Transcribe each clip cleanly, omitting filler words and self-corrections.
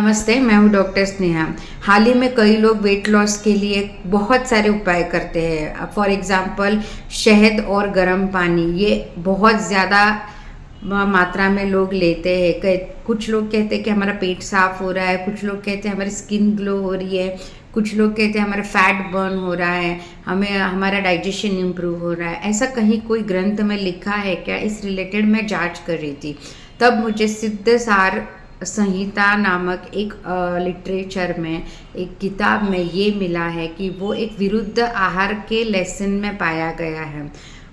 नमस्ते, मैं हूँ डॉक्टर स्नेहा। हाल ही में कई लोग वेट लॉस के लिए बहुत सारे उपाय करते हैं। फॉर एग्जांपल शहद और गर्म पानी, ये बहुत ज़्यादा मात्रा में लोग लेते हैं। कुछ लोग कहते हैं कि हमारा पेट साफ हो रहा है, कुछ लोग कहते हैं हमारी स्किन ग्लो हो रही है, कुछ लोग कहते हैं हमारा फैट बर्न हो रहा है, हमें हमारा डाइजेशन इम्प्रूव हो रहा है। ऐसा कहीं कोई ग्रंथ में लिखा है क्या? इस रिलेटेड मैं जांच कर रही थी, तब मुझे सिद्धसार संहिता नामक एक लिटरेचर में, एक किताब में ये मिला है कि वो एक विरुद्ध आहार के लेसन में पाया गया है।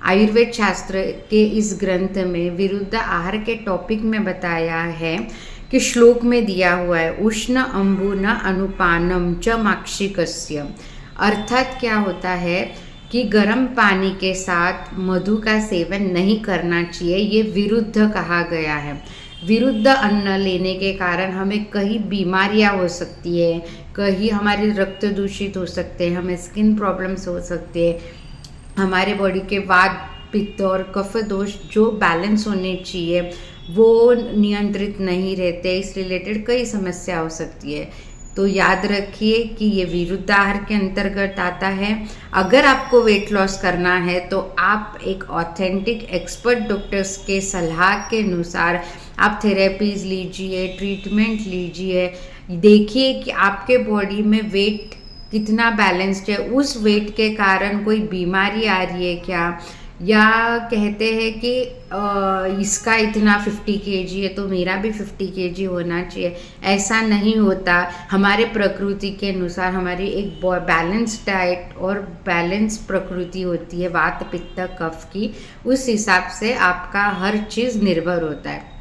आयुर्वेद शास्त्र के इस ग्रंथ में विरुद्ध आहार के टॉपिक में बताया है कि श्लोक में दिया हुआ है, उष्ण अम्बु न अनुपानम च माक्षिकस्य। अर्थात क्या होता है कि गर्म पानी के साथ मधु का सेवन नहीं करना चाहिए, ये विरुद्ध कहा गया है। विरुद्ध अन्न लेने के कारण हमें कई बीमारियां हो सकती है, कहीं हमारे रक्त दूषित हो सकते हैं, हमें स्किन प्रॉब्लम्स हो सकते हैं, हमारे बॉडी के वात पित्त और कफ दोष जो बैलेंस होने चाहिए वो नियंत्रित नहीं रहते। इस रिलेटेड कई समस्या हो सकती है। तो याद रखिए कि ये विरुद्ध आहार के अंतर्गत आता है। अगर आपको वेट लॉस करना है तो आप एक ऑथेंटिक एक्सपर्ट डॉक्टर्स के सलाह के अनुसार आप थेरेपीज लीजिए, ट्रीटमेंट लीजिए, देखिए कि आपके बॉडी में वेट कितना बैलेंस्ड है, उस वेट के कारण कोई बीमारी आ रही है क्या, या कहते हैं कि इसका इतना 50 kg है तो मेरा भी 50 kg होना चाहिए। ऐसा नहीं होता। हमारे प्रकृति के अनुसार हमारी एक बैलेंस डाइट और बैलेंस प्रकृति होती है, वात पित्त कफ की, उस हिसाब से आपका हर चीज़ निर्भर होता है।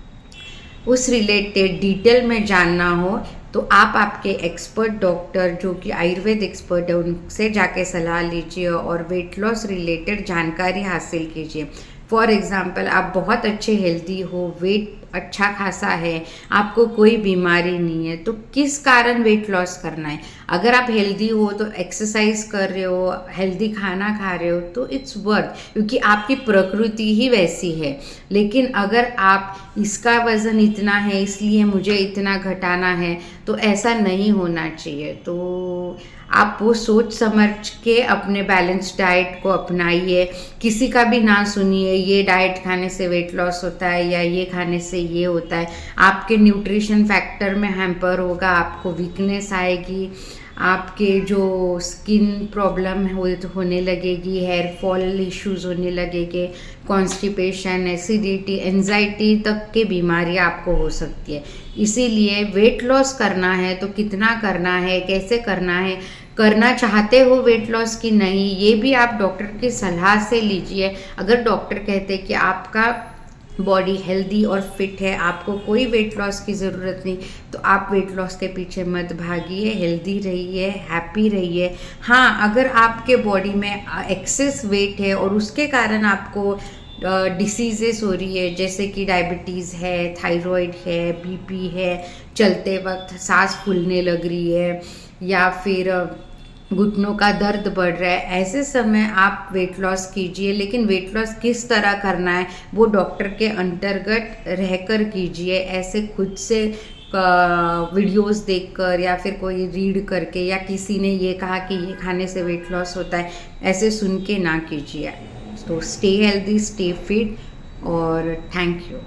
उस रिलेटेड डिटेल में जानना हो तो आप आपके एक्सपर्ट डॉक्टर जो कि आयुर्वेद एक्सपर्ट है उनसे जाके सलाह लीजिए और वेट लॉस रिलेटेड जानकारी हासिल कीजिए। फॉर एग्ज़ाम्पल आप बहुत अच्छे हेल्दी हो, वेट अच्छा खासा है, आपको कोई बीमारी नहीं है, तो किस कारण वेट लॉस करना है? अगर आप हेल्दी हो तो एक्सरसाइज कर रहे हो, हेल्दी खाना खा रहे हो तो इट्स वर्थ, क्योंकि आपकी प्रकृति ही वैसी है। लेकिन अगर आप इसका वज़न इतना है इसलिए मुझे इतना घटाना है, तो ऐसा नहीं होना चाहिए। तो आप वो सोच समझ के अपने बैलेंस डाइट को अपनाइए, किसी का भी ना सुनिए ये डाइट खाने से वेट लॉस होता है या ये खाने से ये होता है। आपके न्यूट्रिशन फैक्टर में हैम्पर होगा, आपको वीकनेस आएगी, आपके जो स्किन प्रॉब्लम होने लगेगी, हेयर फॉल इश्यूज होने लगेंगे, कॉन्स्टिपेशन, एसिडिटी, एंजाइटी तक की बीमारियां आपको हो सकती है। इसीलिए वेट लॉस करना है तो कितना करना है, कैसे करना है, करना चाहते हो वेट लॉस की नहीं, ये भी आप डॉक्टर की सलाह से लीजिए। अगर डॉक्टर कहते हैं कि आपका बॉडी हेल्दी और फिट है, आपको कोई वेट लॉस की ज़रूरत नहीं, तो आप वेट लॉस के पीछे मत भागिए, हेल्दी रहिए, हैप्पी रहिए। हाँ, अगर आपके बॉडी में एक्सेस वेट है और उसके कारण आपको डिसीजेस हो रही है, जैसे कि डायबिटीज़ है, थायराइड है, बीपी है, चलते वक्त सांस फूलने लग रही है, या फिर घुटनों का दर्द बढ़ रहा है, ऐसे समय आप वेट लॉस कीजिए। लेकिन वेट लॉस किस तरह करना है वो डॉक्टर के अंतर्गत रहकर कीजिए। ऐसे खुद से वीडियोस देखकर या फिर कोई रीड करके या किसी ने ये कहा कि ये खाने से वेट लॉस होता है, ऐसे सुन के ना कीजिए। तो स्टे हेल्दी, स्टे फिट और थैंक यू।